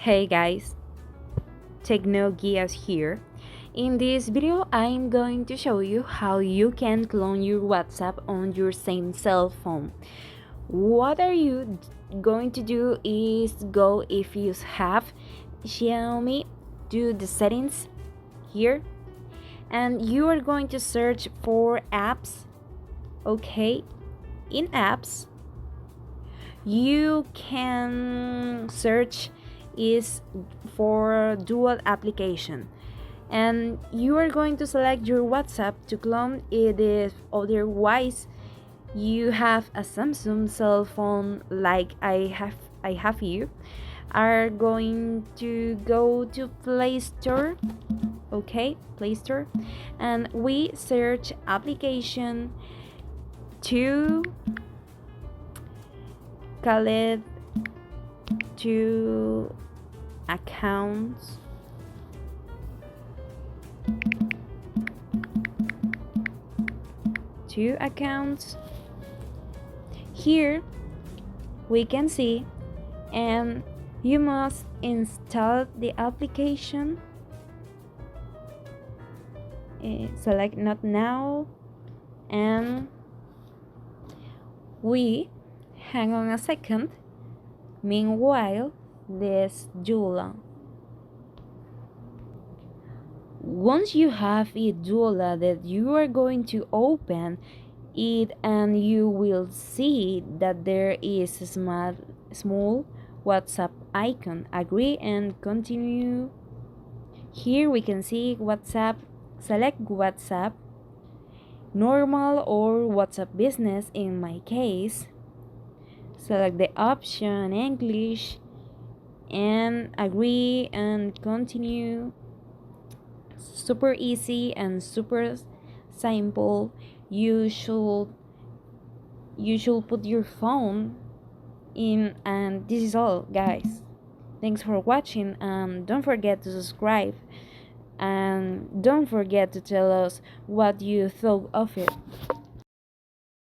Hey guys, TechnoGuias here. In this video, I'm going to show you how you can clone your WhatsApp on your same cell phone. What are you going to do is go, if you have Xiaomi, to the settings here, and you are going to search for apps. Okay, in apps, you can search is for dual application, and you are going to select your WhatsApp to clone it. If otherwise you have a Samsung cell phone like I have, you are going to go to Play Store. Okay, Play Store, and we search application to call it to accounts. Two accounts. Here we can see, and you must install the application. Select not now, and we hang on a second. Meanwhile, this Joomla. Once you have a Joomla that you are going to open it, and you will see that there is a small WhatsApp icon. Agree and continue. Here we can see WhatsApp. Select WhatsApp normal or WhatsApp business in my case. Select the option English and agree and continue. Super easy and super simple. You should put your phone in, and this is all, guys. Thanks for watching, and don't forget to subscribe, and don't forget to tell us what you thought of it.